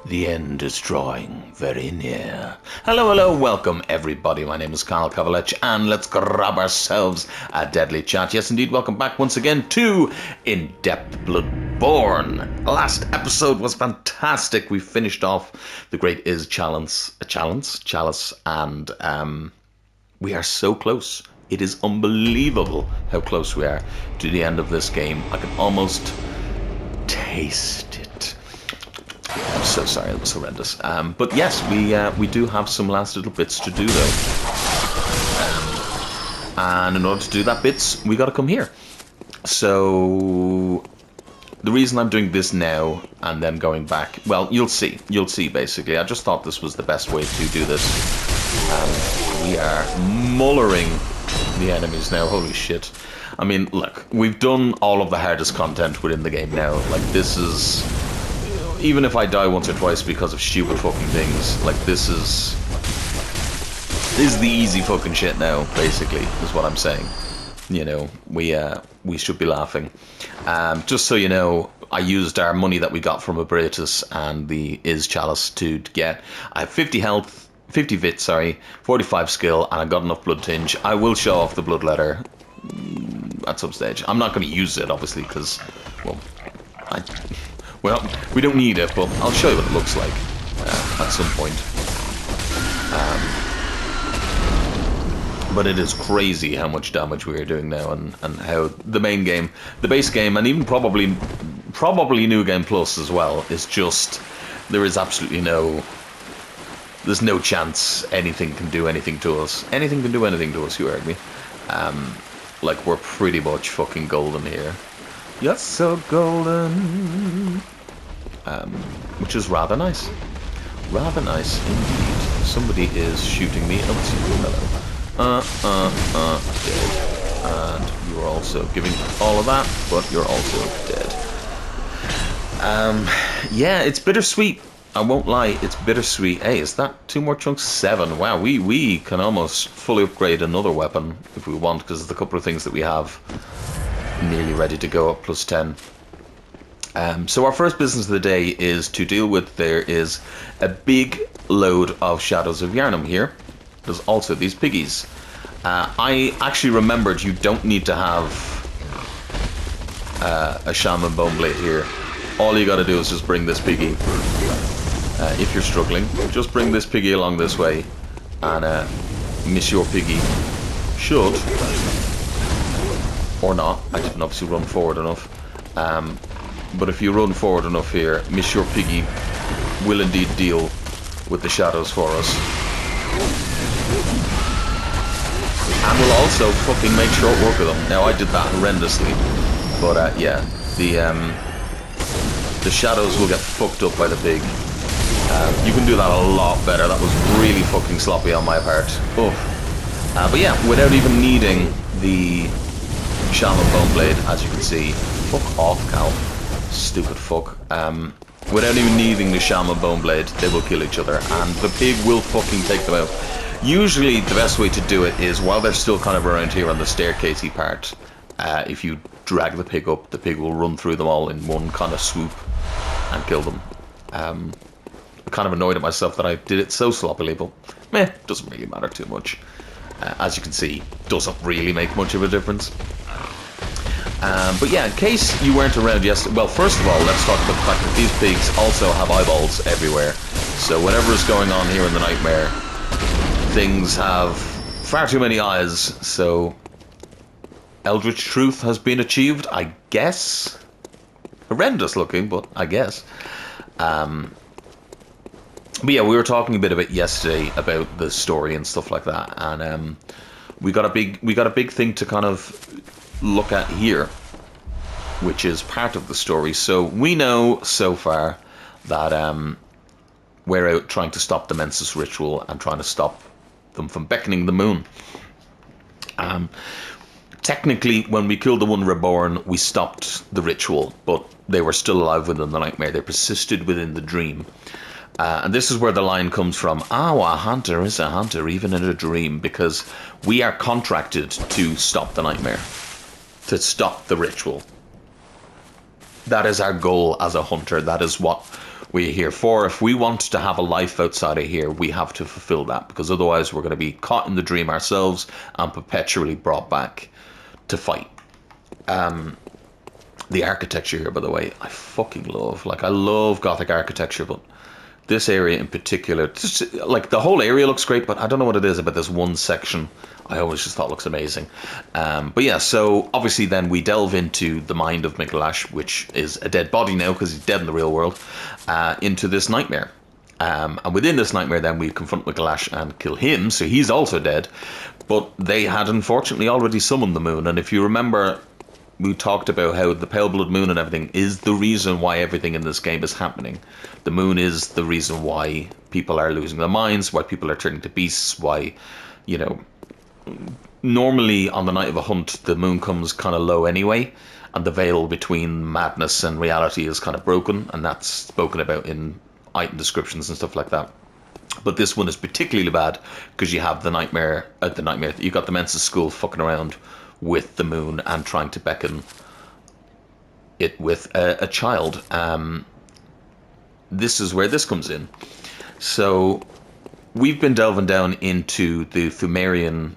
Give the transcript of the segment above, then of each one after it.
The end is drawing very near. Hello, hello, welcome everybody. My name is Kavalech, and let's grab ourselves a deadly chat. Yes, indeed, welcome back once again to In-Depth Bloodborne. Last episode was fantastic. We finished off the Great Chalice, and we are so close. It is unbelievable how close we are to the end of this game. I can almost taste it. I'm so sorry, it was horrendous. But yes, we do have some last little bits to do though. And in order to do that bits, we got to come here. So the reason I'm doing this now and then going back, well, you'll see basically. I just thought this was the best way to do this. We are mullering the enemies now. Holy shit. I mean, look, we've done all of the hardest content within the game now. Like, this is... Even if I die once or twice because of stupid fucking things, like, this is the easy fucking shit now, basically, is what I'm saying. You know, we should be laughing. Just so you know, I used our money that we got from Abratus and the Chalice to get... I have 50 health, 50 vit, sorry, 45 skill, and I got enough blood tinge. I will show off the blood letter at some stage. I'm not going to use it, obviously, because, well, we don't need it, but I'll show you what it looks like at some point. But it is crazy how much damage we are doing now, and how the main game, the base game, and even probably New Game Plus as well, is just, there is absolutely there's no chance anything can do anything to us. Anything can do anything to us, you heard me. Like, we're pretty much fucking golden here. You're so golden. Which is rather nice. Rather nice indeed. Somebody is shooting me. Oh, hello. Dead. And you are also giving all of that, but you're also dead. Yeah, it's bittersweet. I won't lie, it's bittersweet. Hey, is that 2 more chunks? 7. Wow, we can almost fully upgrade another weapon if we want, because there's a couple of things that we have nearly ready to go up, plus 10. So our first business of the day is to deal with, there is a big load of Shadows of Yharnam here. There's also these piggies. I actually remembered you don't need to have a shaman bone blade here. All you gotta do is just bring this piggy. If you're struggling, just bring this piggy along this way, and Miss Your Piggy should, or not, I didn't obviously run forward enough, but if you run forward enough here, Miss Your Piggy will indeed deal with the shadows for us. And will also fucking make short work of them. Now, I did that horrendously, but yeah, the shadows will get fucked up by the pig. You can do that a lot better. That was really fucking sloppy on my part. Oof. But yeah, without even needing the shaman bone blade, as you can see. Fuck off, Cal. Stupid fuck. Without even needing the shaman bone blade, they will kill each other, and the pig will fucking take them out. Usually, the best way to do it is while they're still kind of around here on the staircasey part. If you drag the pig up, the pig will run through them all in one kind of swoop and kill them. I'm kind of annoyed at myself that I did it so sloppily, but meh, doesn't really matter too much. As you can see, doesn't really make much of a difference. But yeah, in case you weren't around yesterday, well, first of all, let's talk about the fact that these pigs also have eyeballs everywhere. So whatever is going on here in the nightmare, things have far too many eyes, so Eldritch Truth has been achieved, I guess. Horrendous looking, but I guess. But yeah, we were talking a bit about yesterday about the story and stuff like that, and we got a big thing to kind of look at here, which is part of the story. So we know so far that we're out trying to stop the Mensis ritual and trying to stop them from beckoning the moon. Technically, when we killed the one reborn, we stopped the ritual, but they were still alive within the nightmare. They persisted within the dream. And this is where the line comes from. A hunter is a hunter, even in a dream, because we are contracted to stop the nightmare, to stop the ritual. That is our goal as a hunter. That is what we're here for. If we want to have a life outside of here, we have to fulfill that, because otherwise we're going to be caught in the dream ourselves and perpetually brought back to fight. The architecture here, by the way, I fucking love. Like, I love Gothic architecture, but this area in particular, just, like, the whole area looks great, but I don't know what it is about this one section I always just thought looks amazing. But yeah, so obviously then we delve into the mind of Mikolash, which is a dead body now because he's dead in the real world, into this nightmare. And within this nightmare then we confront Mikolash and kill him, so he's also dead. But they had unfortunately already summoned the moon, and if you remember, we talked about how the pale blood moon and everything is the reason why everything in this game is happening. The moon is the reason why people are losing their minds, why people are turning to beasts, why, you know, normally on the night of a hunt the moon comes kind of low anyway, and the veil between madness and reality is kind of broken, and that's spoken about in item descriptions and stuff like that. But this one is particularly bad because you have the nightmare, you got the Mensa school fucking around with the moon and trying to beckon it with a child. This is where this comes in. So we've been delving down into the Thumerian,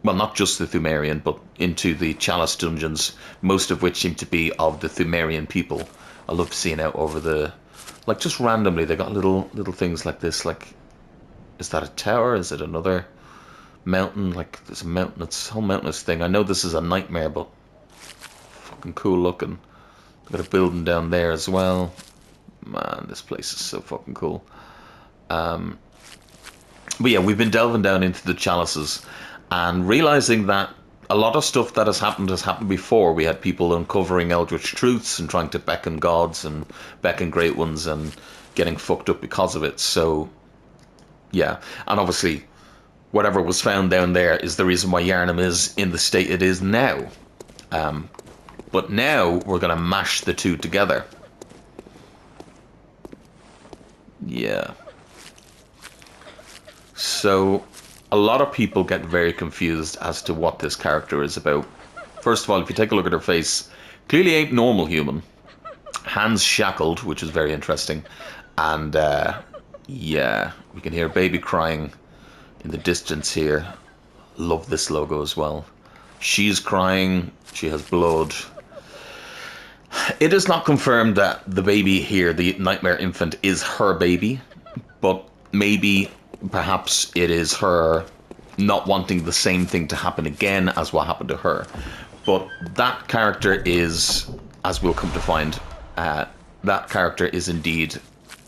well, not just the Thumerian, but into the Chalice dungeons, most of which seem to be of the Thumerian people. I love seeing out over the, like, just randomly they got little things like this. Like, is that a tower? Is it another mountain? Like, there's a mountain, it's a whole mountainous thing. I know this is a nightmare, but fucking cool looking. Got a building down there as well. Man, this place is so fucking cool. But yeah, we've been delving down into the chalices and realizing that a lot of stuff that has happened before. We had people uncovering eldritch truths and trying to beckon gods and beckon great ones and getting fucked up because of it. So yeah, and obviously whatever was found down there is the reason why Yharnam is in the state it is now. But now we're going to mash the two together. Yeah. So a lot of people get very confused as to what this character is about. First of all, if you take a look at her face, clearly ain't normal human. Hands shackled, which is very interesting. And yeah, we can hear baby crying in the distance here. Love this logo as well. She's crying, she has blood. It is not confirmed that the baby here, the nightmare infant, is her baby, but maybe, perhaps it is her not wanting the same thing to happen again as what happened to her. But that character is, as we'll come to find, that character is indeed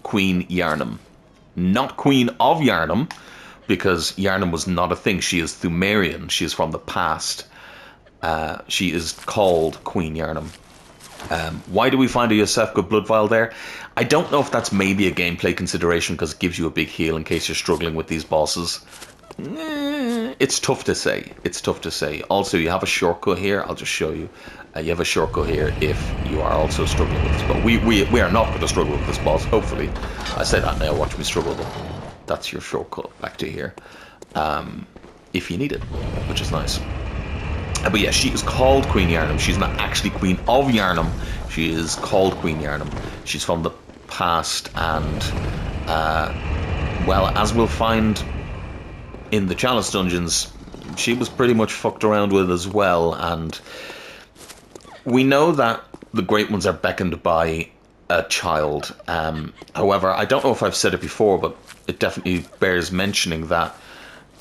Queen Yharnam. Not Queen of Yharnam, because Yharnam was not a thing. She is Thumerian. She is from the past. She is called Queen Yharnam. Why do we find a Yosefka blood vial there? I don't know if that's maybe a gameplay consideration because it gives you a big heal in case you're struggling with these bosses. It's tough to say. It's tough to say. Also, you have a shortcut here. I'll just show you. You have a shortcut here if you are also struggling with this boss. We are not going to struggle with this boss, hopefully. I say that now, watch me struggle. That's your shortcut back to here. If you need it, which is nice. But yeah, she is called Queen Yharnam. She's not actually Queen of Yharnam. She is called Queen Yharnam. She's from the past, and well, as we'll find in the Chalice dungeons, she was pretty much fucked around with as well. And we know that the Great Ones are beckoned by a child. However, I don't know if I've said it before, but it definitely bears mentioning that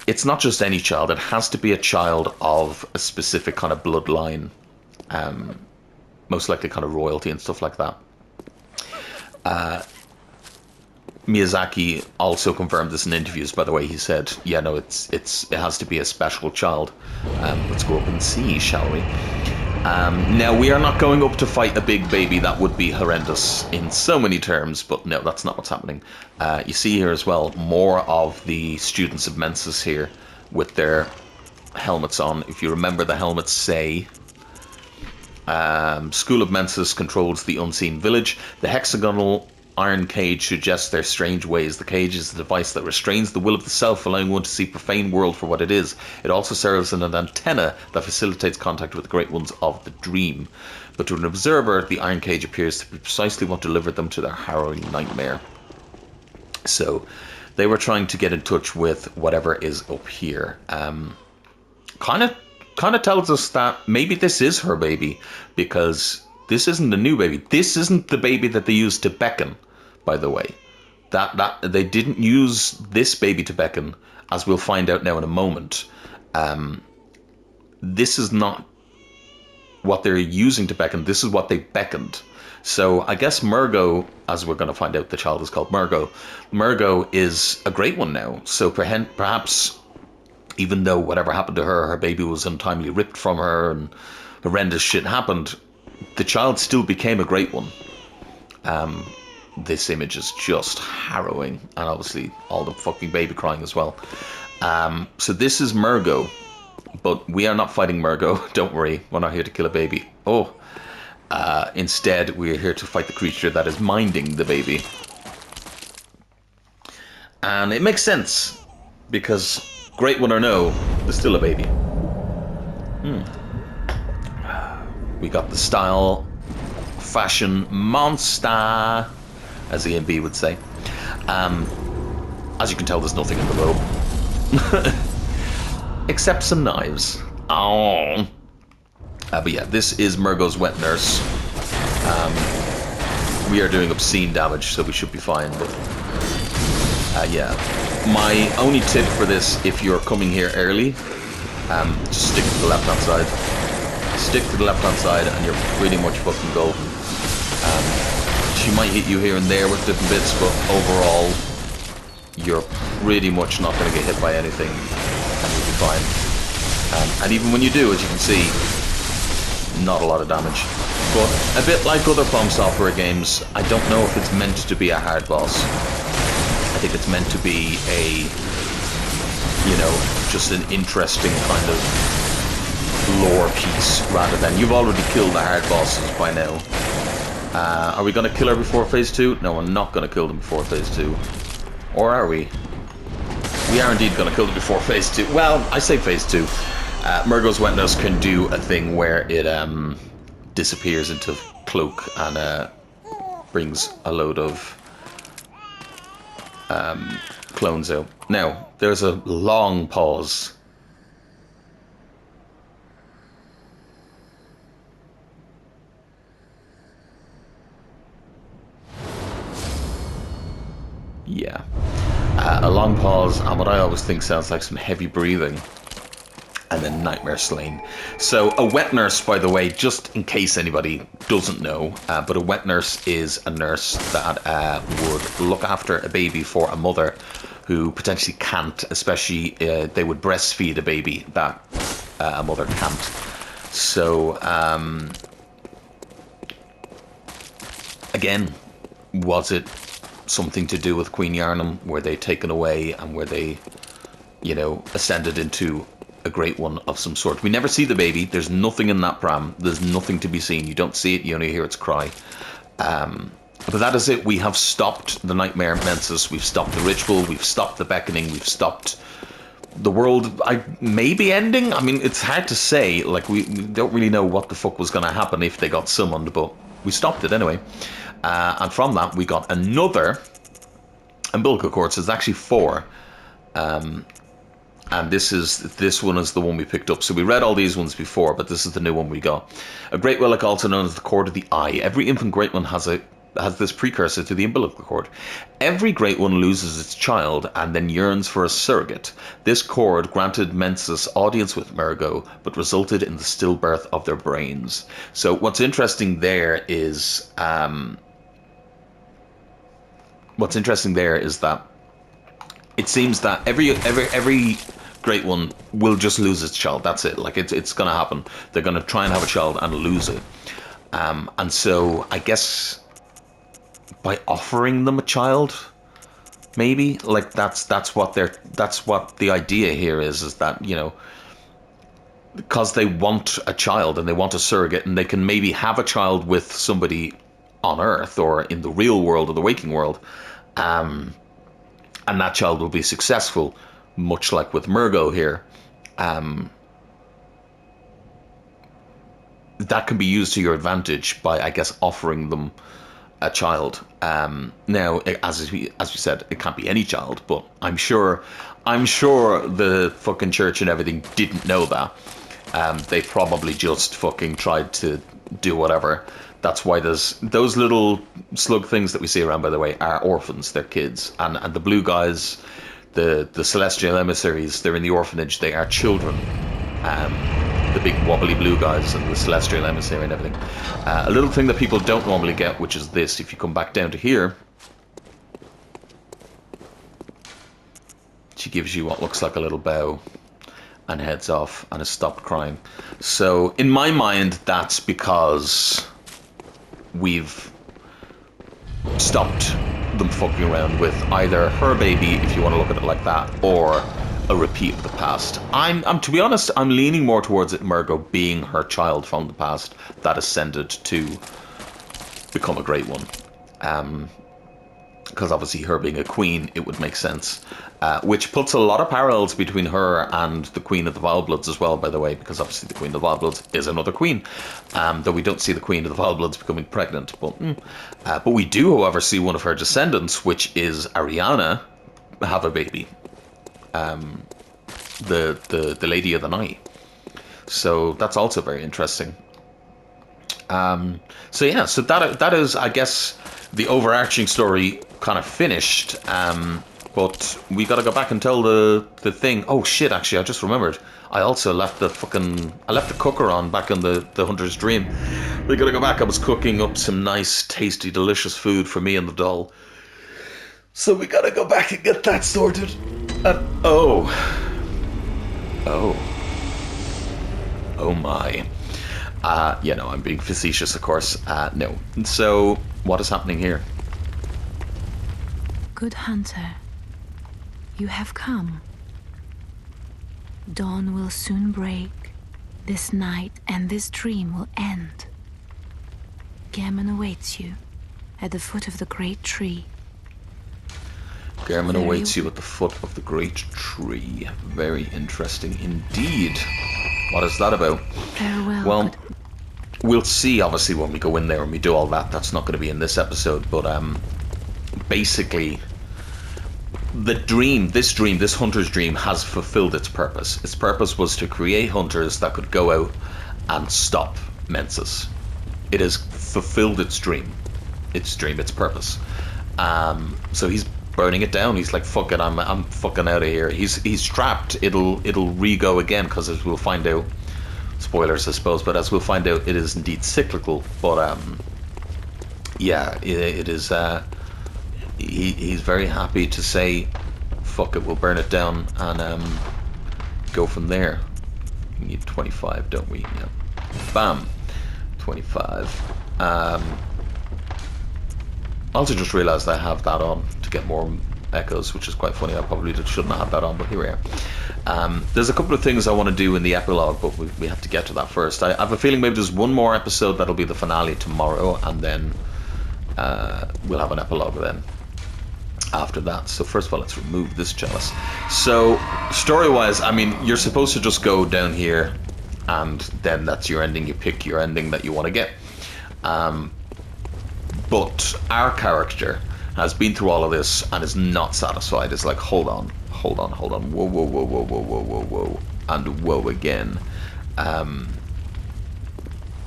it's not just any child. It has to be a child of a specific kind of bloodline, most likely kind of royalty and stuff like that. Miyazaki also confirmed this in interviews, by the way. He said, yeah, no, it has to be a special child. Let's go up and see, shall we? Now, we are not going up to fight a big baby. That would be horrendous in so many terms, but no, that's not what's happening. You see here as well, more of the students of Mensis here with their helmets on. If you remember, the helmets say, School of Mensis controls the unseen village. The hexagonal iron cage suggests their strange ways. The cage is the device that restrains the will of the self, allowing one to see profane world for what it is. It also serves as an antenna that facilitates contact with the great ones of the dream. But to an observer, the iron cage appears to be precisely what delivered them to their harrowing nightmare. So they were trying to get in touch with whatever is up here. Kind of tells us that maybe this is her baby, because this isn't a new baby. This isn't the baby that they used to beckon, by the way. That they didn't use this baby to beckon, as we'll find out now in a moment. This is not what they're using to beckon. This is what they beckoned. So I guess Murgo, as we're going to find out, the child is called Murgo. Murgo is a great one now. So perhaps, even though whatever happened to her, her baby was untimely ripped from her and horrendous shit happened, the child still became a great one. This image is just harrowing, and obviously all the fucking baby crying as well. So this is Murgo, but we are not fighting Murgo. Don't worry, we're not here to kill a baby. Instead, we're here to fight the creature that is minding the baby. And it makes sense, because great one or no, there's still a baby. We got the style, fashion monster, as EMB would say. As you can tell, there's nothing in the robe. Except some knives. Oh. But yeah, this is Murgo's wet nurse. We are doing obscene damage, so we should be fine. But yeah, my only tip for this, if you're coming here early, just stick to the left-hand side. Stick to the left-hand side, and you're pretty much fucking golden. She might hit you here and there with different bits, but overall, you're pretty much not going to get hit by anything, and you'll be fine. And even when you do, as you can see, not a lot of damage. But a bit like other FromSoftware games, I don't know if it's meant to be a hard boss. I think it's meant to be a, you know, just an interesting kind of lore piece, rather than you've already killed the hard bosses by now. Are we going to kill her before phase 2? No, we're not going to kill them before phase 2. Or are we? We are indeed going to kill them before phase 2. Well, I say phase 2. Murgo's wet nurse can do a thing where it disappears into cloak and brings a load of clones out. Now, there's a long pause. Yeah. A long pause, and what I always think sounds like some heavy breathing. And then Nightmare Slain. So a wet nurse, by the way, just in case anybody doesn't know, but a wet nurse is a nurse that would look after a baby for a mother who potentially can't, especially they would breastfeed a baby that a mother can't. So, again, was it something to do with Queen Yharnam? Were they taken away and were they, you know, ascended into a great one of some sort? We never see the baby. There's nothing in that pram. There's nothing to be seen. You don't see it. You only hear its cry. But that is it. We have stopped the Nightmare Mensis. We've stopped the ritual. We've stopped the beckoning. We've stopped the world maybe ending. I mean, it's hard to say. Like, we don't really know what the fuck was going to happen if they got summoned, but we stopped it anyway. And from that, we got another umbilical cord. So it's actually 4. And this one is the one we picked up. So we read all these ones before, but this is the new one we got. A great relic, also known as the cord of the eye. Every infant great one has this precursor to the umbilical cord. Every great one loses its child and then yearns for a surrogate. This cord granted Mensis audience with Murgo, but resulted in the stillbirth of their brains. So what's interesting there is that it seems that every great one will just lose its child. That's it. Like, it's going to happen. They're going to try and have a child and lose it. And so I guess by offering them a child, maybe, like, that's what the idea here is that, you know, because they want a child and they want a surrogate, and they can maybe have a child with somebody on Earth or in the real world or the waking world, and that child will be successful, much like with Murgo here. That can be used to your advantage by, I guess, offering them a child. Now, as we said, it can't be any child, but I'm sure the fucking church and everything didn't know that. They probably just fucking tried to do whatever. That's why there's those little slug things that we see around, by the way, are orphans. They're kids. And the blue guys, the celestial emissaries, they're in the orphanage. They are children. The big wobbly blue guys and the celestial emissary and everything. A little thing that people don't normally get, which is this. If you come back down to here, she gives you what looks like a little bow and heads off and has stopped crying. So in my mind, that's because we've stopped them fucking around with either her baby, if you want to look at it like that, or a repeat of the past. I'm to be honest, I'm leaning more towards it, Murgo being her child from the past that ascended to become a great one. Because obviously her being a queen, it would make sense. Which puts a lot of parallels between her and the Queen of the Vilebloods as well, by the way, because obviously the Queen of the Vilebloods is another queen. Though we don't see the Queen of the Vilebloods becoming pregnant. But we do, however, see one of her descendants, which is Ariana, have a baby. The Lady of the Night. So that's also very interesting. So yeah, so that is, I guess, the overarching story kind of finished. But we got to go back and tell the thing. Oh shit! Actually, I just remembered. I also left the cooker on back in the Hunter's Dream. We got to go back. I was cooking up some nice, tasty, delicious food for me and the doll. So we got to go back and get that sorted. Oh my. I'm being facetious, of course. No. So, what is happening here? Good hunter, you have come. Dawn will soon break. This night and this dream will end. Gammon awaits you at the foot of the great tree. Gammon awaits you at the foot of the great tree. Very interesting indeed. What is that about? Farewell. Well, we'll see, obviously, when we go in there and we do all that. That's not going to be in this episode, but basically, this hunter's dream has fulfilled its purpose. Its purpose was to create hunters that could go out and stop Mensis. It has fulfilled its dream, its purpose. So he's burning it down. He's like, fuck it, I'm fucking out of here. He's trapped. It'll re-go again, because as we'll find out, spoilers I suppose, but as we'll find out, it is indeed cyclical. But yeah, it is. He's very happy to say, fuck it, we'll burn it down and go from there. We need 25, don't we? Yeah. Bam. 25. I also just realised I have that on to get more echoes, which is quite funny. I probably shouldn't have had that on, but here we are. There's a couple of things I want to do in the epilogue, but we have to get to that first. I have a feeling maybe there's one more episode that'll be the finale tomorrow, and then we'll have an epilogue then after that. So first of all, let's remove this chalice. So story-wise, I mean, you're supposed to just go down here, and then that's your ending. You pick your ending that you want to get. But our character has been through all of this and is not satisfied. It's like, hold on, whoa, and whoa again.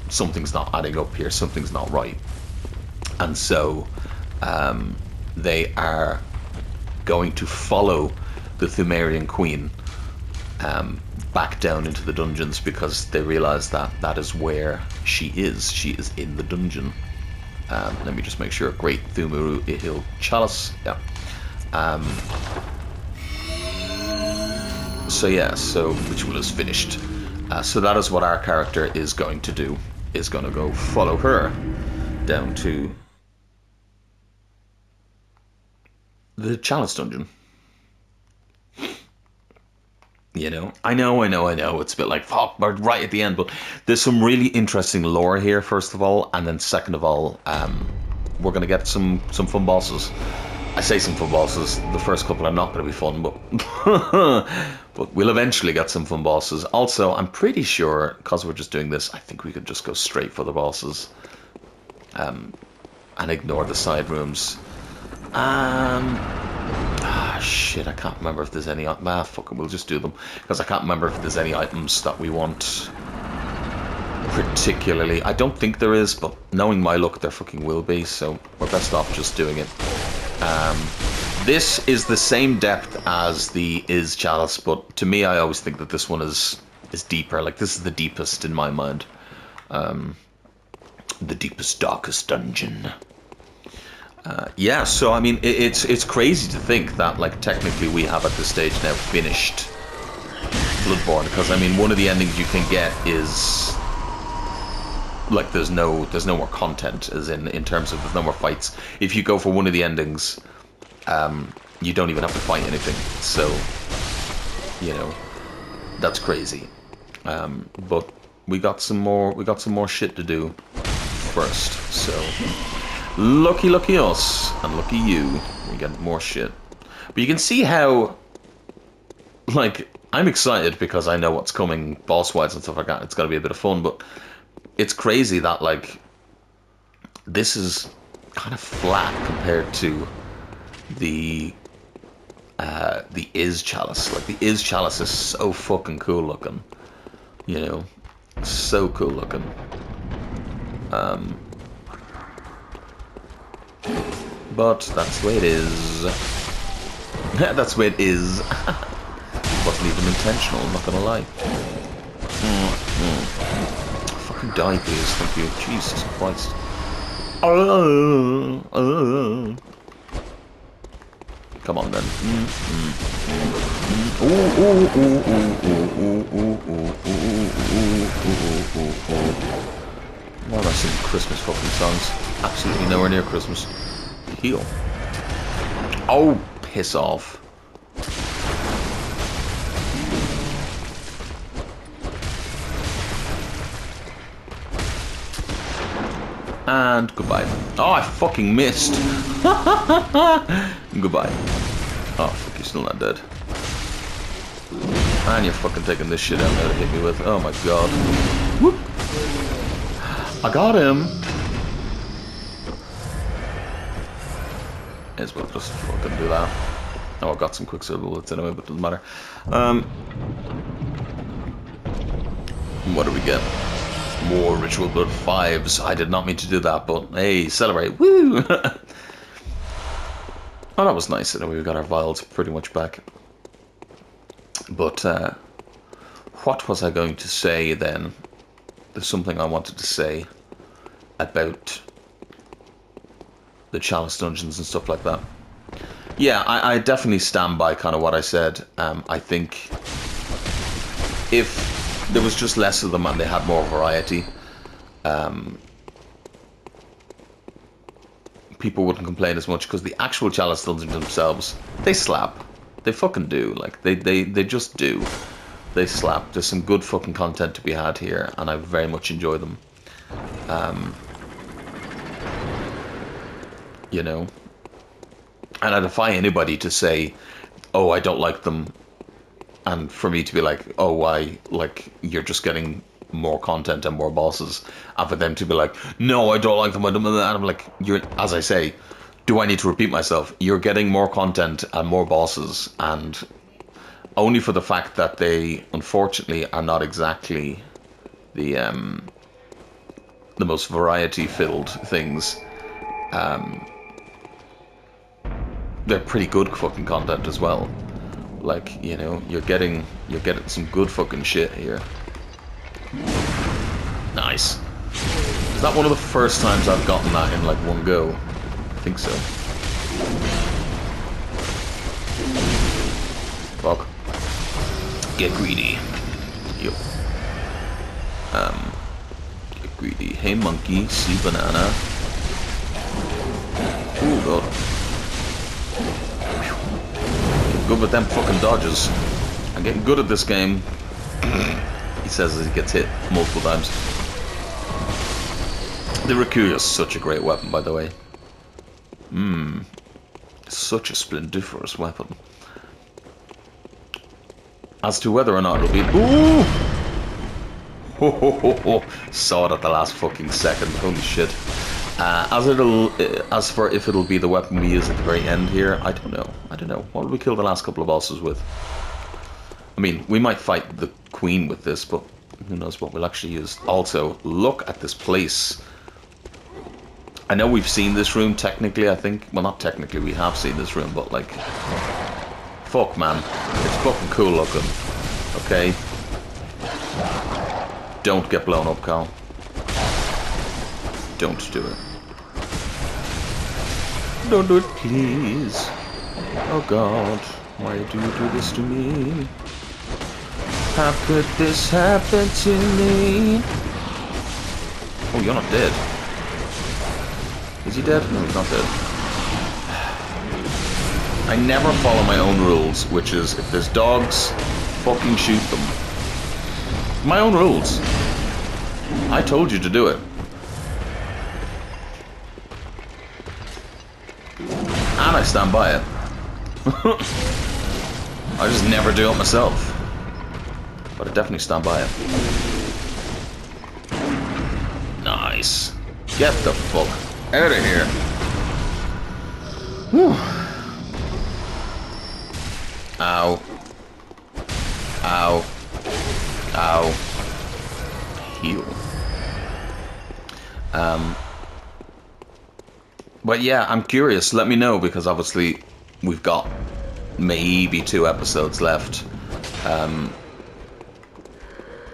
Something's not adding up here. Something's not right. And so they are going to follow the Thumerian Queen back down into the dungeons, because they realize that that is where she is. She is in the dungeon. Let me just make sure. Great Thumuru Ihil Chalice. Yeah. So yeah, so ritual is finished. So that is what our character is going to do. Is going to go follow her down to the Chalice dungeon. You know, I know. It's a bit like, fuck, we're right at the end, but there's some really interesting lore here, first of all, and then second of all, we're going to get some fun bosses. I say some fun bosses. The first couple are not going to be fun, but but we'll eventually get some fun bosses. Also, I'm pretty sure, because we're just doing this, I think we could just go straight for the bosses and ignore the side rooms. Shit, I can't remember if there's any... fuck it, we'll just do them. Because I can't remember if there's any items that we want particularly. I don't think there is, but knowing my luck, there fucking will be, so we're best off just doing it. This is the same depth as the Is Chalice, but to me, I always think that this one is deeper. Like, this is the deepest in my mind. The deepest, darkest dungeon. Yeah, so I mean, it's crazy to think that, like, technically we have at this stage now finished Bloodborne, because I mean, one of the endings you can get is like there's no more content, as in terms of there's no more fights. If you go for one of the endings, you don't even have to fight anything. So, you know, that's crazy. But we got some more shit to do first. So, lucky us, and lucky you. We get more shit. But you can see how, like, I'm excited because I know what's coming boss-wise and stuff like that. It's got to be a bit of fun, but it's crazy that, like, this is kind of flat compared to the Is Chalice. Like, the Is Chalice is so fucking cool looking, you know, so cool looking. But that's the way it is. That's the way it is. Wasn't even intentional, I'm not gonna lie. Fucking die, please, thank you. Jesus Christ. Come on then. Why am I singing Christmas fucking songs? Absolutely nowhere near Christmas. Heal. Oh, piss off. And goodbye. Oh, I fucking missed. Goodbye. Oh, fuck, you're still not dead. And you're fucking taking this shit out now to hit me with. Oh my god. Whoop. I got him. May as well just fucking do that. Oh, I've got some quicksilver bullets anyway, but it doesn't matter. What do we get? More ritual blood 5s. I did not mean to do that, but hey, celebrate. Woo! Oh, that was nice. Anyway, we got our vials pretty much back. But what was I going to say then? There's something I wanted to say about the Chalice dungeons and stuff like that. Yeah, I definitely stand by kind of what I said. I think if there was just less of them and they had more variety, people wouldn't complain as much, because the actual Chalice dungeons themselves, they slap. They fucking do. Like, they just do. They slap. There's some good fucking content to be had here, and I very much enjoy them. You know? And I defy anybody to say, oh, I don't like them, and for me to be like, oh, why? Like, you're just getting more content and more bosses. And for them to be like, no, I don't like them. And I'm like, you're, as I say, do I need to repeat myself? You're getting more content and more bosses, and only for the fact that they, unfortunately, are not exactly the most variety-filled things. They're pretty good fucking content as well. Like, you know, you're getting some good fucking shit here. Nice. Is that one of the first times I've gotten that in like one go? I think so. Fuck. Get greedy. Yo. Get greedy. Hey monkey, see banana. Ooh, god. Good with them fucking dodges. I'm getting good at this game. He says as he gets hit multiple times. The Rakuya is such a great weapon, by the way. Such a splendiferous weapon. As to whether or not it'll be... Ooh! Ho, ho, ho, ho. Saw it at the last fucking second. Holy shit. As for if it'll be the weapon we use at the very end here, I don't know. I don't know. What will we kill the last couple of bosses with? I mean, we might fight the queen with this, but who knows what we'll actually use. Also, look at this place. I know we've seen this room technically, I think. Well, not technically, we have seen this room, but like... Fuck, man. It's fucking cool looking. Okay? Don't get blown up, Carl. Don't do it. Don't do it, please. Oh God, why do you do this to me? How could this happen to me? Oh, you're not dead. Is he dead? No, he's not dead. I never follow my own rules, which is if there's dogs, fucking shoot them. My own rules. I told you to do it. And I stand by it. I just never do it myself. But I definitely stand by it. Nice. Get the fuck out of here. Whew. Ow. Ow. Ow. Heal. But yeah, I'm curious. Let me know, because obviously we've got maybe 2 episodes left.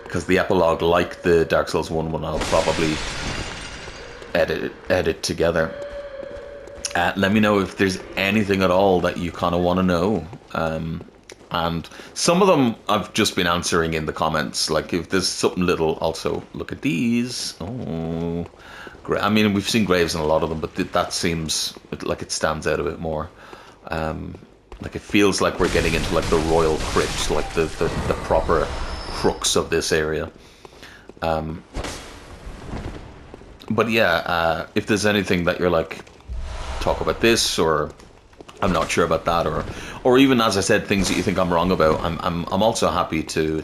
Because the epilogue, like the Dark Souls 1 one, I'll probably edit together. Let me know if there's anything at all that you kind of want to know. And some of them I've just been answering in the comments. Like if there's something little, also look at these. Oh, great. I mean, we've seen graves in a lot of them, but that seems like it stands out a bit more. Like it feels like we're getting into like the royal crypt, like the proper crux of this area. But yeah, if there's anything that you're like, talk about this, or I'm not sure about that, or even, as I said, things that you think I'm wrong about, I'm also happy to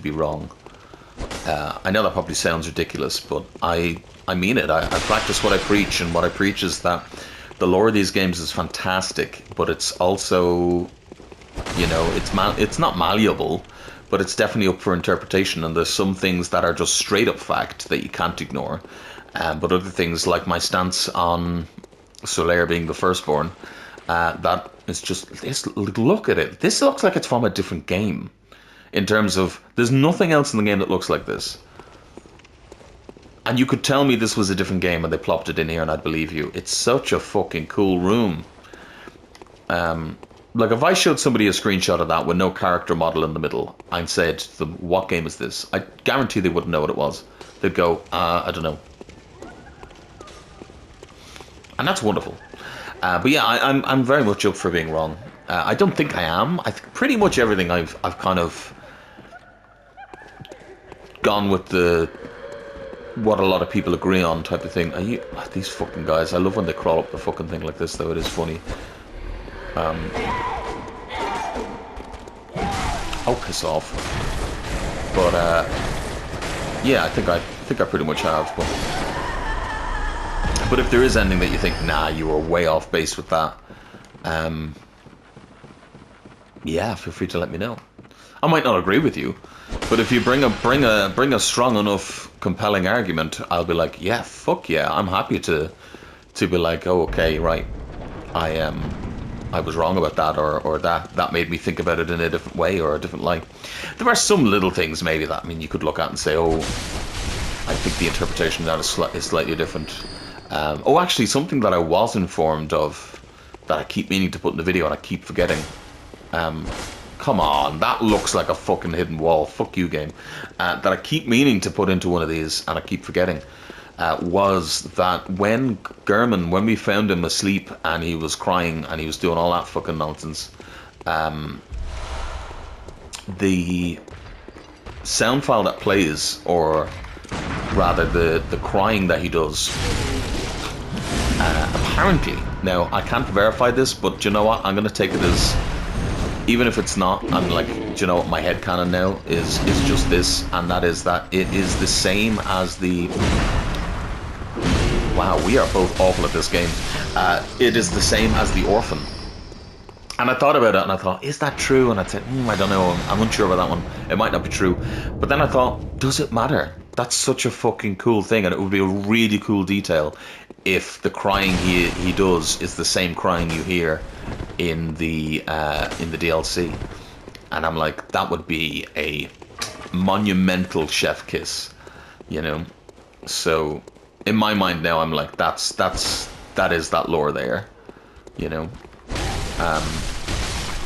be wrong. I know that probably sounds ridiculous, but I mean it. I practice what I preach, and what I preach is that the lore of these games is fantastic, but it's also, you know, it's not malleable, but it's definitely up for interpretation, and there's some things that are just straight up fact that you can't ignore, but other things, like my stance on Solaire being the firstborn, that is just, look at it. This looks like it's from a different game. In terms of, there's nothing else in the game that looks like this. And you could tell me this was a different game and they plopped it in here and I'd believe you. It's such a fucking cool room. Like if I showed somebody a screenshot of that with no character model in the middle and said to them, what game is this? I guarantee they wouldn't know what it was. They'd go, I don't know. And that's wonderful. But yeah, I'm very much up for being wrong. I don't think I am. I think pretty much everything I've kind of gone with the what a lot of people agree on type of thing. These fucking guys, I love when they crawl up the fucking thing like this, though. It is funny. Oh, piss off. But yeah, I think I pretty much have. But if there is anything that you think, nah, you were way off base with that, yeah, feel free to let me know. I might not agree with you, but if you bring a strong enough, compelling argument, I'll be like, yeah, fuck yeah, I'm happy to be like, oh, okay, right, I was wrong about that, or that made me think about it in a different way or a different light. There are some little things maybe that, I mean, you could look at and say, oh, I think the interpretation of that is slightly different. Oh, actually, something that I was informed of that I keep meaning to put in the video and I keep forgetting. Come on, that looks like a fucking hidden wall. Fuck you, game. That I keep meaning to put into one of these and I keep forgetting. Was that when we found him asleep and he was crying and he was doing all that fucking nonsense, the sound file that plays, or rather the crying that he does, apparently, now I can't verify this, but do you know what? I'm going to take it as, even if it's not, I'm like, do you know what? My headcanon now is just this, and that is that it is the same as the... Wow, we are both awful at this game. It is the same as the Orphan. And I thought about it, and I thought, is that true? And I said, I don't know, I'm unsure about that one. It might not be true. But then I thought, does it matter? That's such a fucking cool thing, and it would be a really cool detail if the crying he does is the same crying you hear in the DLC. And I'm like, that would be a monumental chef kiss, you know? So, in my mind now, I'm like, that is that lore there, you know?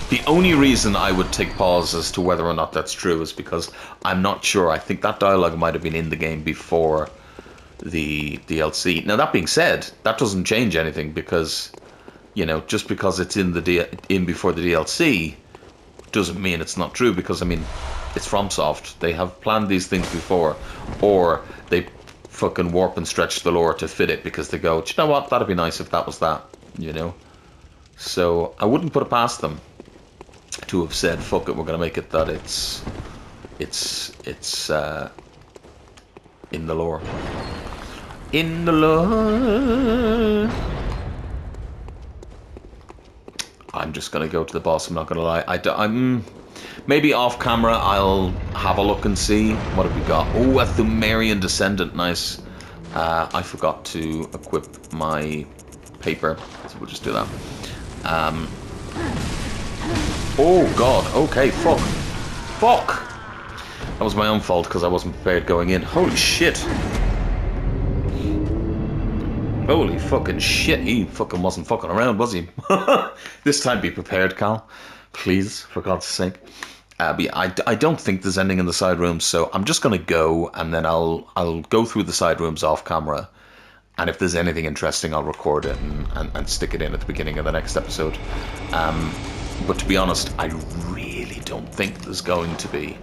The only reason I would take pause as to whether or not that's true is because I'm not sure. I think that dialogue might have been in the game before the DLC. Now, that being said, that doesn't change anything because, you know, just because it's in before the DLC doesn't mean it's not true, because, I mean, it's FromSoft. They have planned these things before, or they fucking warp and stretch the lore to fit it because they go, do you know what, that'd be nice if that was that, you know? So I wouldn't put it past them to have said, fuck it, we're gonna make it that it's in the lore. In the lore. I'm just gonna go to the boss, I'm not gonna lie. I'm maybe off camera I'll have a look and see what have we got. Oh, a Thumerian descendant, nice. I forgot to equip my paper, so we'll just do that. Oh god, okay, fuck. Fuck! That was my own fault because I wasn't prepared going in. Holy shit. Holy fucking shit, he fucking wasn't fucking around, was he? This time be prepared, Cal. Please, for God's sake. But yeah, I don't think there's anything in the side rooms, so I'm just gonna go and then I'll go through the side rooms off camera. And if there's anything interesting, I'll record it and stick it in at the beginning of the next episode. But to be honest, I really don't think there's going to be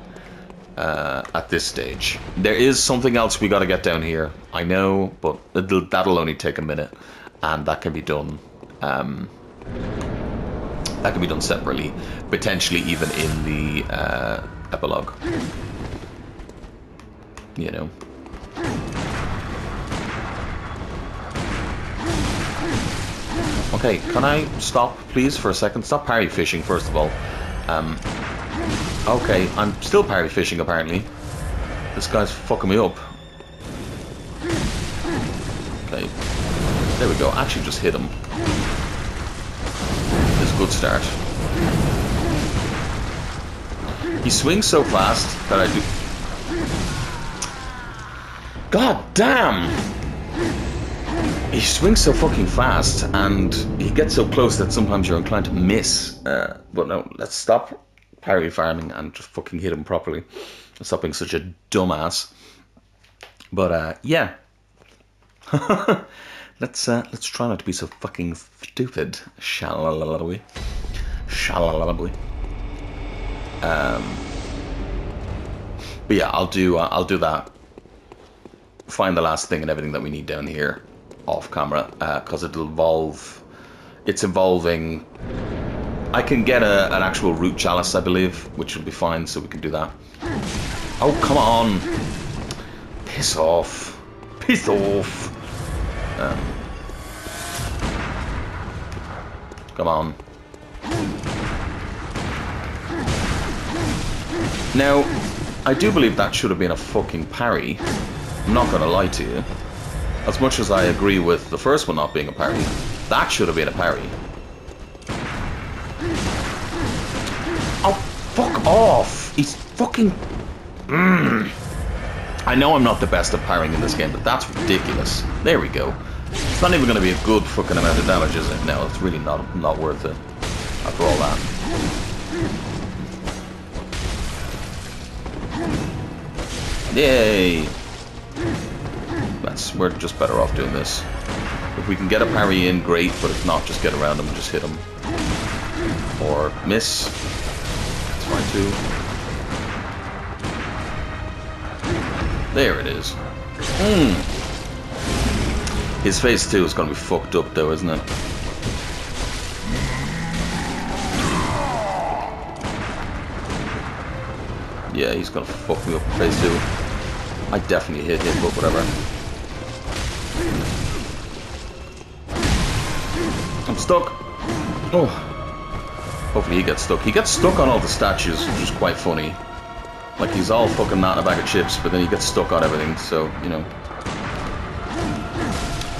at this stage. There is something else we got to get down here, I know, but that'll only take a minute, and that can be done. That can be done separately, potentially even in the epilogue. You know. Okay, can I stop, please, for a second? Stop parry fishing, first of all. Okay, I'm still parry fishing, apparently. This guy's fucking me up. Okay, there we go. Actually, just hit him. It's a good start. He swings so fast that I do... God damn! He swings so fucking fast, and he gets so close that sometimes you're inclined to miss. But no, let's stop parry farming and just fucking hit him properly. Stop being such a dumbass. But yeah, let's try not to be so fucking stupid, shall we? But yeah, I'll do that. Find the last thing and everything that we need down here off camera, because it'll evolve. It's evolving. I can get an actual root chalice, I believe, which will be fine, so we can do that. Oh, come on! Piss off! Piss off! Come on. Now, I do believe that should have been a fucking parry. I'm not gonna lie to you. As much as I agree with the first one not being a parry, that should have been a parry. Oh, fuck off! He's fucking... I know I'm not the best at parrying in this game, but that's ridiculous. There we go. It's not even going to be a good fucking amount of damage, is it? No, it's really not worth it. After all that. Yay! We're just better off doing this. If we can get a parry in, great, but if not, just get around him and just hit him. Or miss. That's fine too. There it is. His phase 2 is going to be fucked up though, isn't it? Yeah, he's going to fuck me up in phase 2. I definitely hit him, but whatever. I'm stuck. Oh. Hopefully he gets stuck. He gets stuck on all the statues, which is quite funny. Like, he's all fucking not in a bag of chips, but then he gets stuck on everything, so, you know.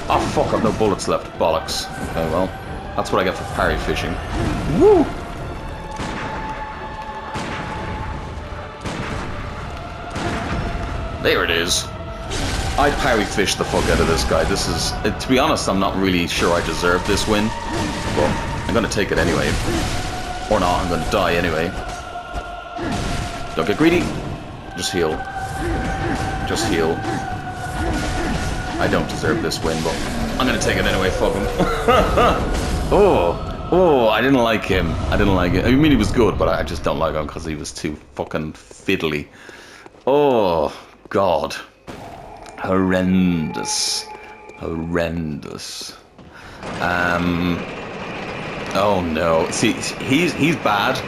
Oh, fuck, I've no bullets left. Bollocks. Okay, well, that's what I get for parry fishing. Woo! There it is. I parry fish the fuck out of this guy. This is... to be honest, I'm not really sure I deserve this win, but I'm gonna take it anyway. Or not, I'm gonna die anyway. Don't get greedy. Just heal. Just heal. I don't deserve this win, but I'm gonna take it anyway, fuck him. Oh, I didn't like him. I didn't like it. I mean, he was good, but I just don't like him because he was too fucking fiddly. Oh, God. Horrendous. Horrendous. Oh no. See, he's bad.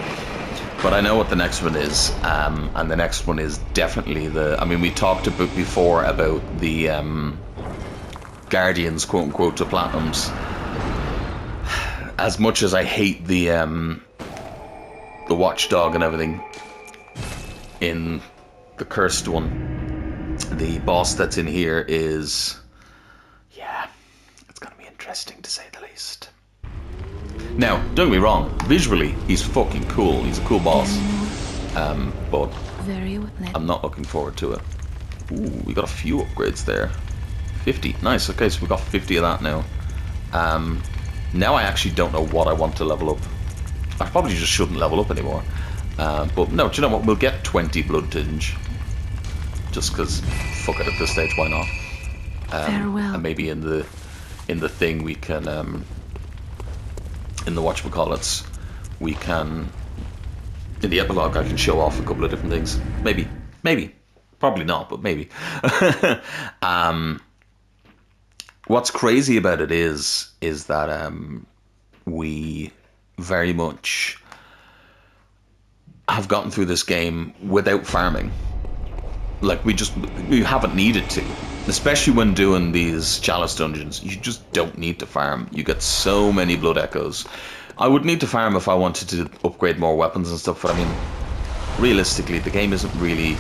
But I know what the next one is, and the next one is definitely the... I mean, we talked about before about the Guardians, quote-unquote, to Platinums. As much as I hate the Watchdog and everything in the Cursed one, the boss that's in here is... yeah, it's going to be interesting to say the least. Now, don't get me wrong, visually, he's fucking cool. He's a cool boss. But I'm not looking forward to it. Ooh, we got a few upgrades there. 50. Nice, okay, so we got 50 of that now. Now I actually don't know what I want to level up. I probably just shouldn't level up anymore. But no, do you know what? We'll get 20 blood tinge. Just because, fuck it, at this stage, why not? Farewell. And maybe in the thing we can... in the whatchamacallits, we can... in the epilogue, I can show off a couple of different things. Maybe. Probably not, but maybe. What's crazy about it is that we very much have gotten through this game without farming. Like, we haven't needed to. Especially when doing these chalice dungeons, you just don't need to farm. You get so many blood echoes. I would need to farm if I wanted to upgrade more weapons and stuff, but I mean, realistically, the game isn't really...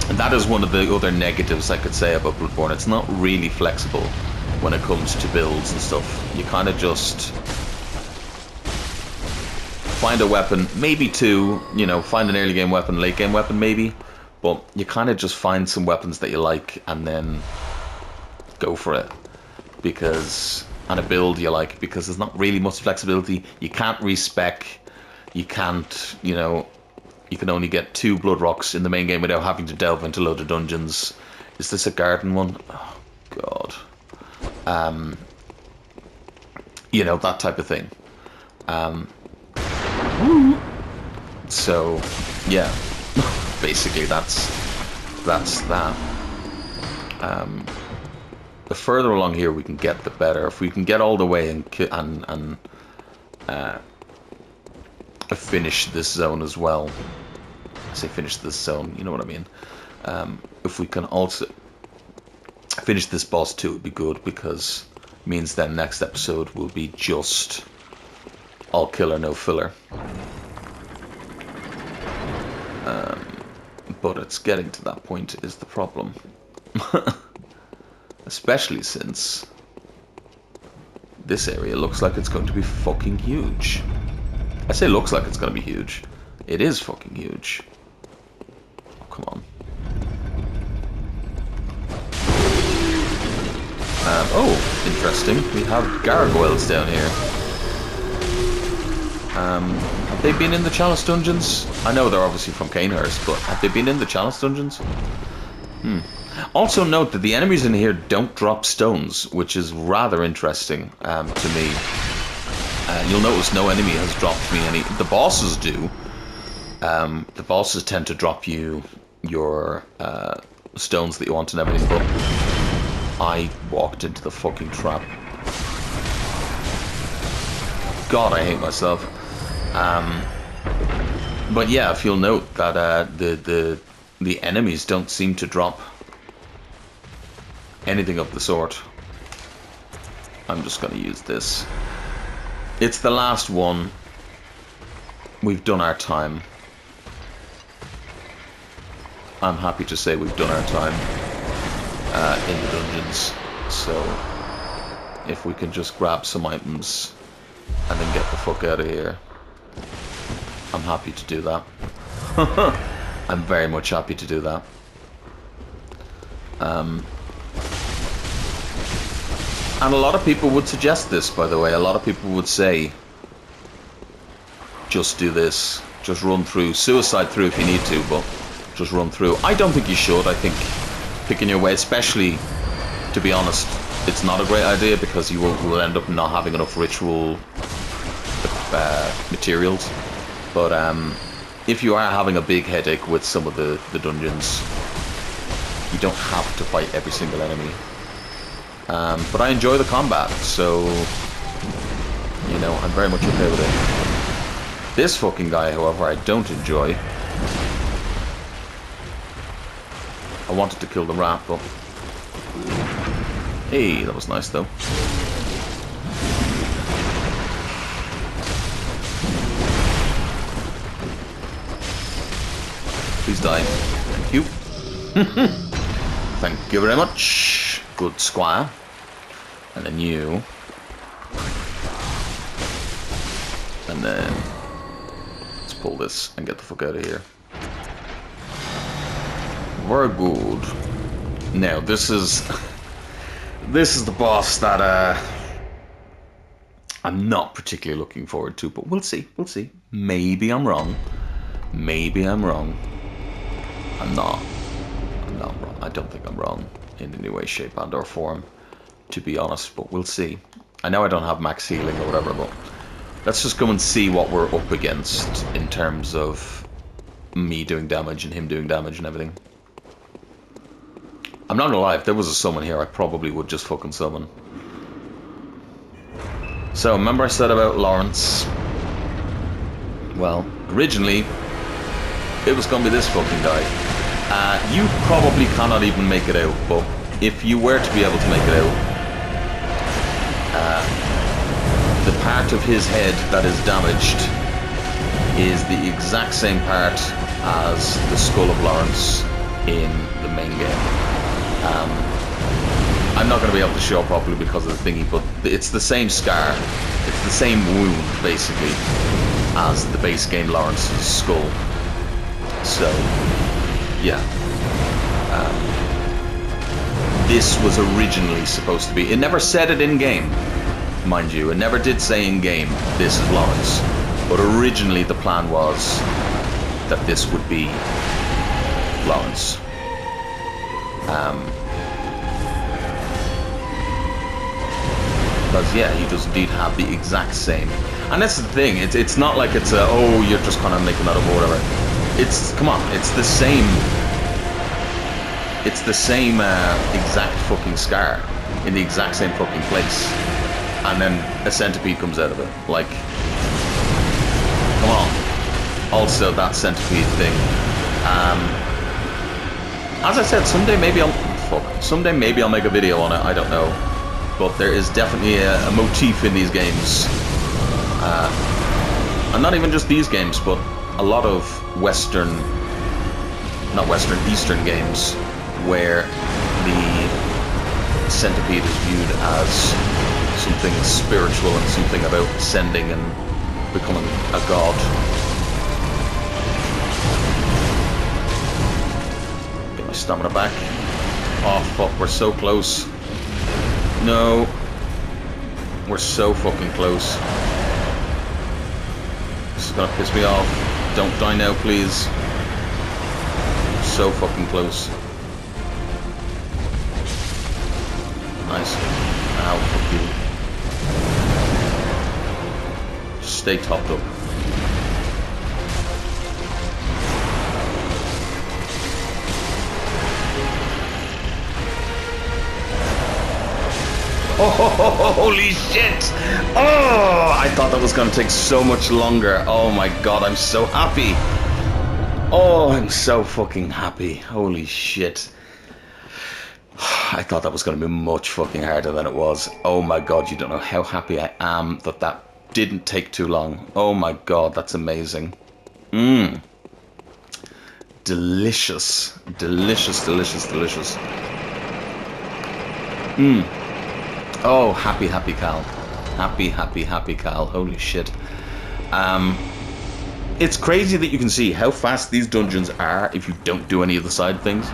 And that is one of the other negatives I could say about Bloodborne. It's not really flexible when it comes to builds and stuff. You kind of just find a weapon, maybe two, you know, find an early game weapon, late game weapon maybe, but you kind of just find some weapons that you like and then go for it. Because, and a build you like, because there's not really much flexibility. You can't respec, you can't, you know, you can only get 2 blood rocks in the main game without having to delve into a load of dungeons. Is this a garden one? Oh, God. You know, that type of thing. So, yeah. Basically, that's that. The further along here we can get, the better. If we can get all the way and finish this zone as well. I say finish this zone, you know what I mean. If we can also finish this boss too, it would be good, because it means then next episode will be just all killer, no filler. But it's getting to that point is the problem. Especially since this area looks like it's going to be fucking huge. I say looks like it's going to be huge. It is fucking huge. Oh, come on. Oh, interesting. We have gargoyles down here. Have they been in the Chalice dungeons? I know they're obviously from Canehurst, but have they been in the Chalice dungeons? Also note that the enemies in here don't drop stones, which is rather interesting to me. You'll notice no enemy has dropped me any. The bosses do. The bosses tend to drop you your stones that you want and everything, but I walked into the fucking trap. God, I hate myself. But yeah, if you'll note that the enemies don't seem to drop anything of the sort. I'm just going to use this. It's the last one. We've done our time. I'm happy to say we've done our time in the dungeons. So if we can just grab some items and then get the fuck out of here, I'm happy to do that. I'm very much happy to do that. And a lot of people would suggest this, by the way. A lot of people would say, just do this. Just run through. Suicide through if you need to, but just run through. I don't think you should. I think picking your way, especially, to be honest, it's not a great idea because you will end up not having enough ritual materials. But if you are having a big headache with some of the dungeons, you don't have to fight every single enemy. But I enjoy the combat, so, you know, I'm very much okay with it. This fucking guy, however, I don't enjoy. I wanted to kill the rat, but... Hey, that was nice, though. Please die. Thank you. Thank you very much. Good squire. And then you. And then let's pull this and get the fuck out of here. Very good. Now this is the boss that I'm not particularly looking forward to, but we'll see. We'll see. Maybe I'm wrong. Maybe I'm wrong. I'm not wrong. I don't think I'm wrong in any way, shape, and or form, to be honest, but we'll see. I know I don't have max healing or whatever, but let's just go and see what we're up against in terms of me doing damage and him doing damage and everything. I'm not gonna lie, if there was a summon here, I probably would just fucking summon. So, remember I said about Lawrence? Well, originally, it was gonna be this fucking guy. You probably cannot even make it out, but if you were to be able to make it out, the part of his head that is damaged is the exact same part as the skull of Lawrence in the main game. I'm not going to be able to show properly because of the thingy, but it's the same scar, it's the same wound basically as the base game Lawrence's skull. So yeah, this was originally supposed to be, it never said it in game, mind you, it never did say in game this is Lawrence, but originally the plan was that this would be Lawrence. Because yeah, he does indeed have the exact same, and that's the thing, it's not like it's a, oh, you're just kind of making that up or whatever. It's, come on, it's the same exact fucking scar in the exact same fucking place, and then a centipede comes out of it. Like, come on. Also, that centipede thing. As I said, someday maybe I'll make a video on it. I don't know, but there is definitely a motif in these games, and not even just these games, but a lot of Eastern games where the centipede is viewed as something spiritual and something about ascending and becoming a god. Get my stamina back. Oh fuck, we're so close. No. We're so fucking close. This is gonna piss me off. Don't die now, please. So fucking close. Nice. Ow, fuck you. Just stay topped up. Holy shit! Oh, I thought that was going to take so much longer. Oh my god, I'm so happy. Oh, I'm so fucking happy. Holy shit. I thought that was going to be much fucking harder than it was. Oh my god, you don't know how happy I am that that didn't take too long. Oh my god, that's amazing. Mmm. Delicious. Delicious, delicious, delicious. Mmm. Oh, happy, happy Cal. Happy, happy, happy Cal. Holy shit. It's crazy that you can see how fast these dungeons are if you don't do any of the side things.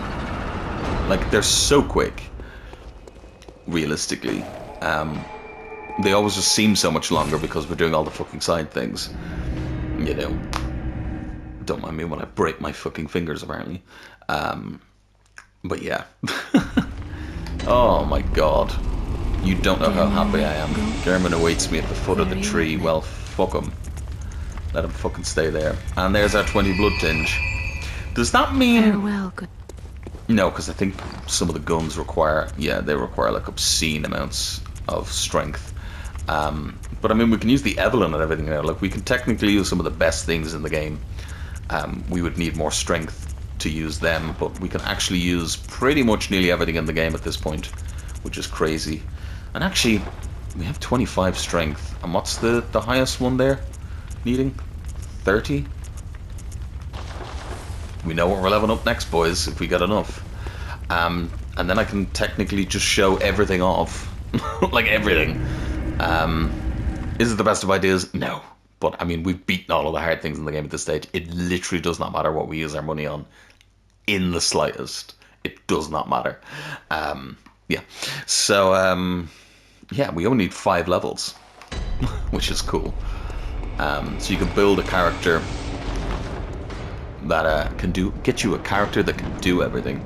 Like, they're so quick. Realistically. They always just seem so much longer because we're doing all the fucking side things. You know. Don't mind me when I break my fucking fingers, apparently. But yeah. Oh my god. You don't know how happy I am. German awaits me at the foot of the tree. Well, fuck him. Let him fucking stay there. And there's our 20 blood tinge. Does that mean... Farewell, good... No, because I think some of the guns require... Yeah, they require like obscene amounts of strength. But I mean, we can use the Evelyn and everything now. Like, we can technically use some of the best things in the game. We would need more strength to use them, but we can actually use pretty much nearly everything in the game at this point, which is crazy. And actually, we have 25 strength. And what's the highest one there? Needing? 30? We know what we're leveling up next, boys, if we get enough. And then I can technically just show everything off. Like, everything. Is it the best of ideas? No. But, I mean, we've beaten all of the hard things in the game at this stage. It literally does not matter what we use our money on. In the slightest. It does not matter. Yeah. So, yeah, we only need 5 levels. Which is cool. So you can build a character that get you a character that can do everything.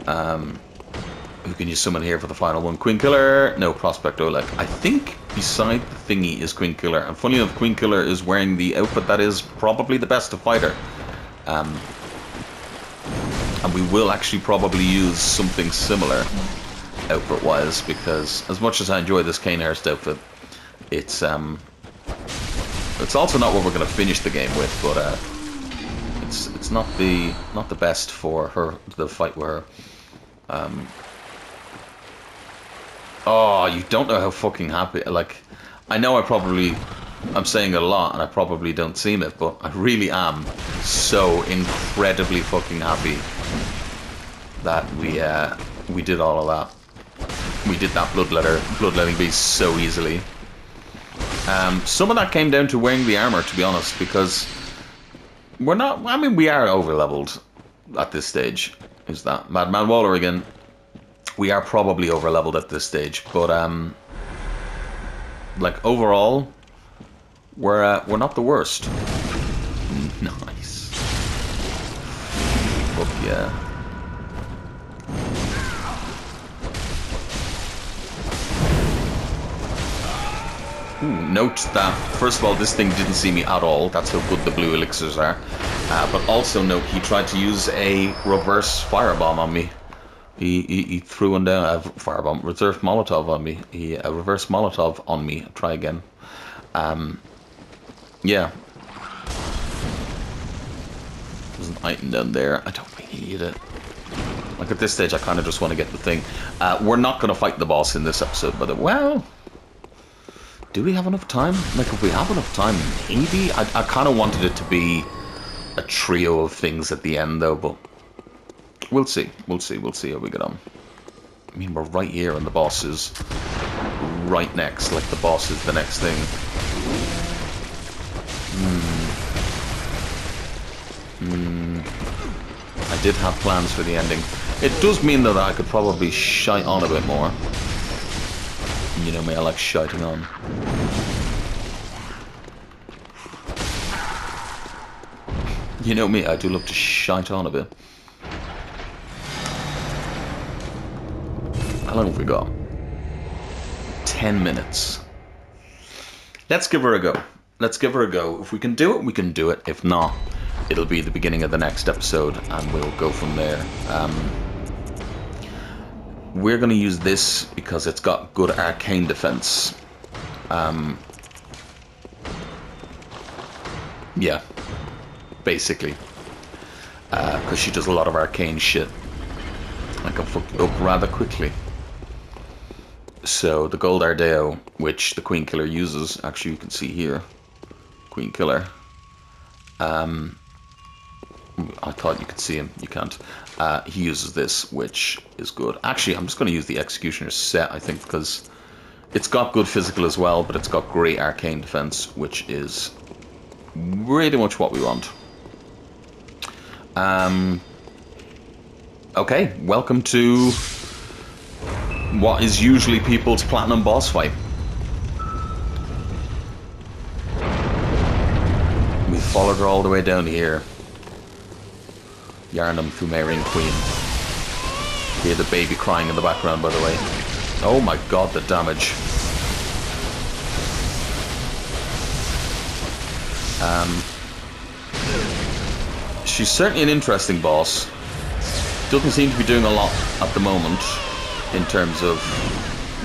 Who can you summon here for the final one? Queen Killer? No, Prospect Oleg. I think beside the thingy is Queen Killer. And funny enough, Queen Killer is wearing the outfit that is probably the best of fighter. And we will actually probably use something similar outfit-wise, because as much as I enjoy this Kanehurst outfit, it's also not what we're going to finish the game with, but it's not the best for her, the fight with her. Oh, you don't know how fucking happy, like, I know I'm saying it a lot and I probably don't seem it, but I really am so incredibly fucking happy that we did all of that. We did that bloodletting beast so easily. Some of that came down to wearing the armor, to be honest, because we're not, I mean, we are over leveled at this stage. Is that Madman Waller again? We are probably over leveled at this stage, but like overall, we're not the worst. Nice. Fuck yeah. Ooh, note that, first of all, this thing didn't see me at all. That's how good the blue elixirs are. But also note, he tried to use a reverse firebomb on me. He threw one down, a firebomb, reserve Molotov on me. A reverse Molotov on me. Try again. Yeah. There's an item down there. I don't really need it. Like, at this stage, I kind of just want to get the thing. We're not going to fight the boss in this episode, but well... Do we have enough time? Like, if we have enough time, maybe? I kind of wanted it to be a trio of things at the end, though, but... We'll see. We'll see how we get on. I mean, we're right here, and the boss is right next. Like, the boss is the next thing. I did have plans for the ending. It does mean, though, that I could probably shite on a bit more. You know me, I like shouting on. You know me, I do love to shite on a bit. How long have we got? 10 minutes. Let's give her a go. Let's give her a go. If we can do it, we can do it. If not, it'll be the beginning of the next episode, and we'll go from there. We're going to use this because it's got good arcane defense. Yeah, basically. Because she does a lot of arcane shit. I can fuck it up rather quickly. So the Gold Ardeo, which the Queen Killer uses, actually you can see here, Queen Killer. I thought you could see him, you can't. He uses this, which is good. Actually, I'm just going to use the Executioner's set, I think, because it's got good physical as well, but it's got great arcane defense, which is really much what we want. Okay, welcome to what is usually people's platinum boss fight. We followed her all the way down here. Yharnam, Pthumerian Queen. Hear the baby crying in the background, by the way. Oh my god, the damage. She's certainly an interesting boss. Doesn't seem to be doing a lot at the moment in terms of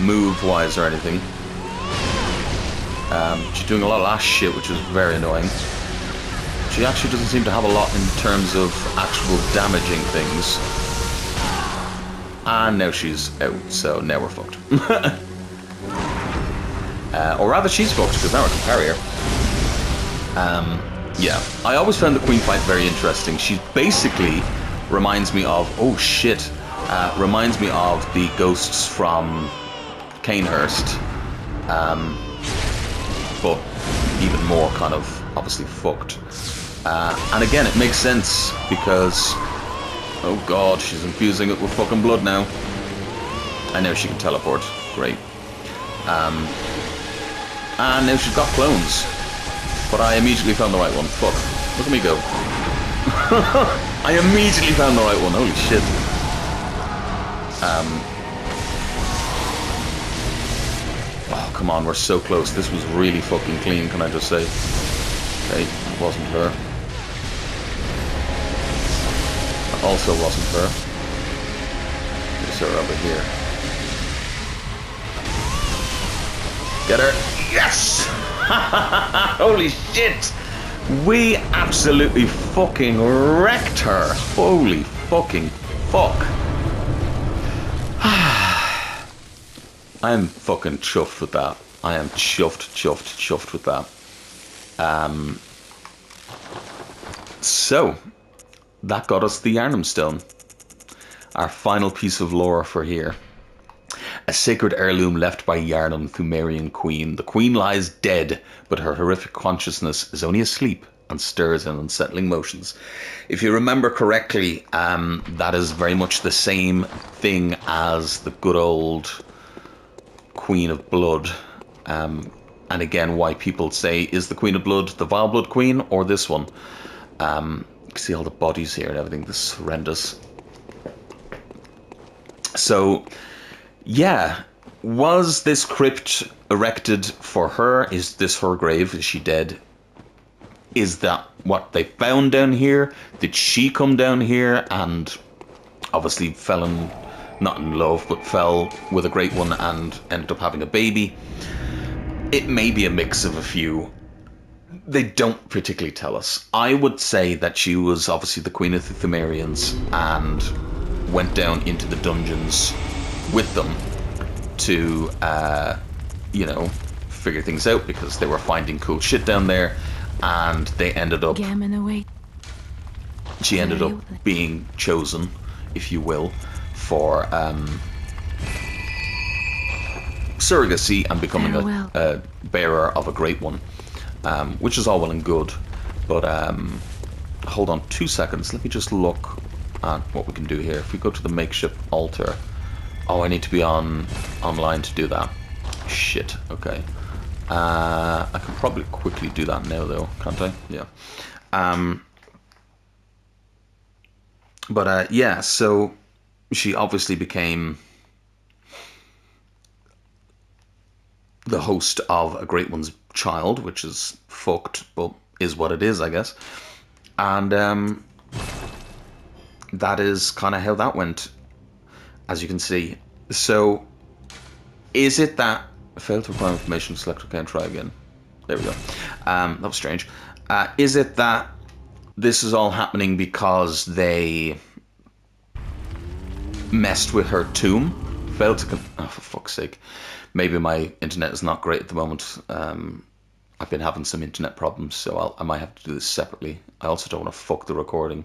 move-wise or anything. She's doing a lot of ass shit, which is very annoying. She actually doesn't seem to have a lot in terms of actual damaging things. And now she's out, so now we're fucked. Or rather, she's fucked, because now I can parry her. Yeah, I always found the Queen fight very interesting. She basically reminds me of, oh shit, reminds me of the ghosts from Canehurst. But even more kind of, obviously, fucked. And again, it makes sense because, oh god, she's infusing it with fucking blood now. I know she can teleport. Great. And now she's got clones. But I immediately found the right one. Fuck. Look at me go. I immediately found the right one. Holy shit. Oh, come on. We're so close. This was really fucking clean, can I just say. Okay, it wasn't her. Also wasn't her. There's her over here. Get her. Yes! Holy shit! We absolutely fucking wrecked her. Holy fucking fuck. I'm fucking chuffed with that. I am chuffed with that. So, that got us the Yharnam Stone. Our final piece of lore for here. A sacred heirloom left by Yharnam, Pthumerian Queen. The Queen lies dead, but her horrific consciousness is only asleep and stirs in unsettling motions. If you remember correctly, that is very much the same thing as the good old Queen of Blood. And again, why people say, is the Queen of Blood the Vile Blood Queen or this one? You can see all the bodies here and everything. This is horrendous. So, yeah, was this crypt erected for her? Is this her grave? Is she dead? Is that what they found down here? Did she come down here and obviously fell in, not in love, but fell with a great one and ended up having a baby? It may be a mix of a few. They don't particularly tell us. I would say that she was obviously the Queen of the Pthumerians and went down into the dungeons with them to, you know, figure things out because they were finding cool shit down there, and they ended up... She ended up being chosen, if you will, for surrogacy and becoming a bearer of a great one, which is all well and good. But hold on 2 seconds. Let me just look at what we can do here. If we go to the makeshift altar... Oh, I need to be online to do that. Shit, okay. I can probably quickly do that now, though, can't I? Yeah. But yeah, so she obviously became the host of a Great One's child, which is fucked, but is what it is, I guess. And that is kind of how that went. As you can see, So, is it that... Failed to acquire information, select again, try again. There we go. That was strange. Is it that this is all happening because they messed with her tomb? Failed to... Oh, for fuck's sake. Maybe my internet is not great at the moment. I've been having some internet problems, so I might have to do this separately. I also don't want to fuck the recording.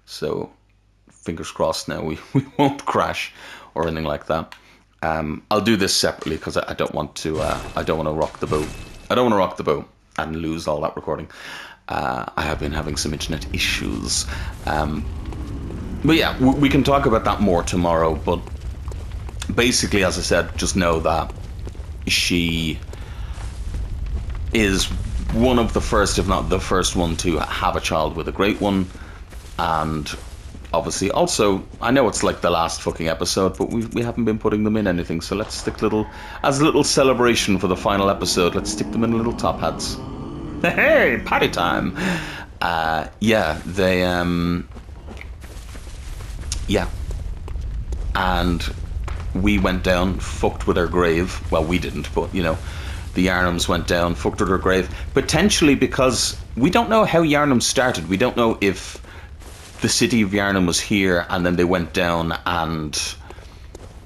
So, fingers crossed now we won't crash or anything like that. I'll do this separately because I don't want to rock the boat. I don't want to rock the boat and lose all that recording. I have been having some internet issues. But yeah, we can talk about that more tomorrow. But basically, as I said, just know that she is one of the first, if not the first one, to have a child with a Great One. And obviously, also, I know it's like the last fucking episode, but we haven't been putting them in anything, so let's stick as a little celebration for the final episode, let's stick them in little top hats. Hey, party time! Yeah, they, yeah. And we went down, fucked with her grave. Well, we didn't, but, you know, the Yharnams went down, fucked with her grave. Potentially because we don't know how Yharnam started. We don't know if the city of Yharnam was here and then they went down and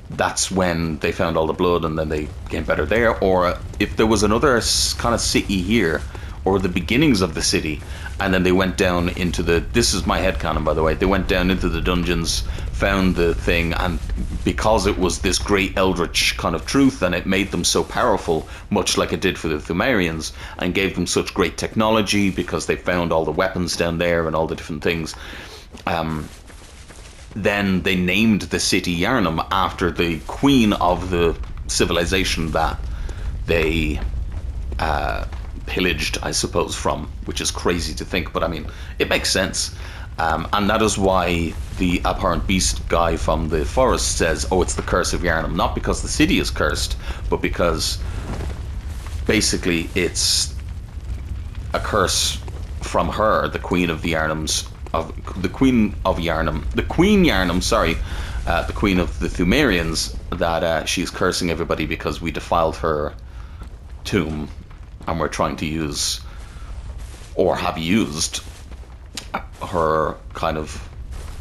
that's when they found all the blood and then they became better there, or if there was another kind of city here or the beginnings of the city and then they went down into the... This is my headcanon, by the way. They went down into the dungeons, found the thing, and because it was this great eldritch kind of truth and it made them so powerful, much like it did for the Thumerians, and gave them such great technology because they found all the weapons down there and all the different things, then they named the city Yharnam after the queen of the civilization that they pillaged, I suppose, from, which is crazy to think, but I mean, it makes sense. And that is why the abhorrent beast guy from the forest says, oh, it's the curse of Yharnam. Not because the city is cursed, but because basically it's a curse from her, the queen of the Yharnams, the Queen Yharnam, the Queen of the Thumerians, that she's cursing everybody because we defiled her tomb and we're trying to use, or have used, her kind of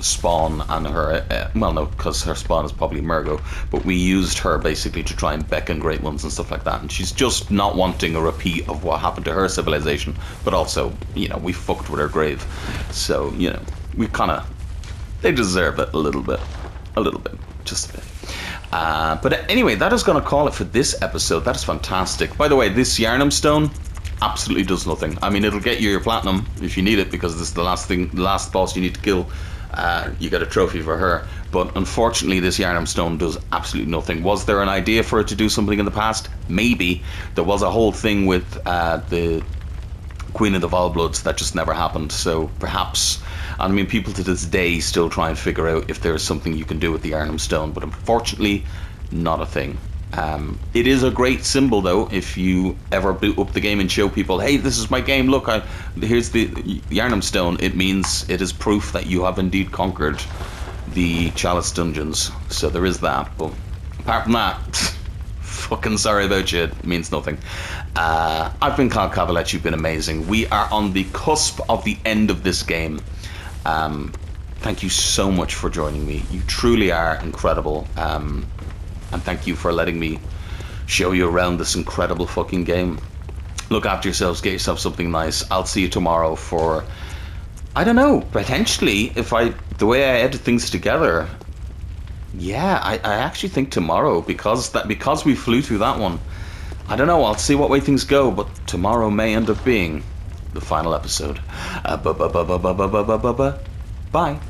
spawn and her, well, no, because her spawn is probably Mergo, but we used her basically to try and beckon Great Ones and stuff like that, and she's just not wanting a repeat of what happened to her civilization, but also, you know, we fucked with her grave, so, you know, we kind of, they deserve it a little bit, just a bit. But anyway, that is going to call it for this episode. That is fantastic. By the way, this Yharnam stone absolutely does nothing. I mean, it'll get you your platinum if you need it, because this is the last boss you need to kill. You get a trophy for her. But unfortunately, this Yharnam stone does absolutely nothing. Was there an idea for it to do something in the past? Maybe. There was a whole thing with the Queen of the Volbloods that just never happened. So perhaps... I mean, people to this day still try and figure out if there's something you can do with the Yharnam stone, but unfortunately, not a thing. It is a great symbol, though, if you ever boot up the game and show people, hey, this is my game, look, here's the Yharnam stone. It means it is proof that you have indeed conquered the Chalice dungeons. So there is that, but apart from that, fucking sorry about you, it means nothing. I've been called Kavalech, you've been amazing. We are on the cusp of the end of this game. Thank you so much for joining me. You truly are incredible. And thank you for letting me show you around this incredible fucking game. Look after yourselves, get yourself something nice. I'll see you tomorrow for, I don't know, potentially, the way I edit things together, yeah, I actually think tomorrow, because we flew through that one, I don't know, I'll see what way things go, but tomorrow may end up being the final episode. Bye.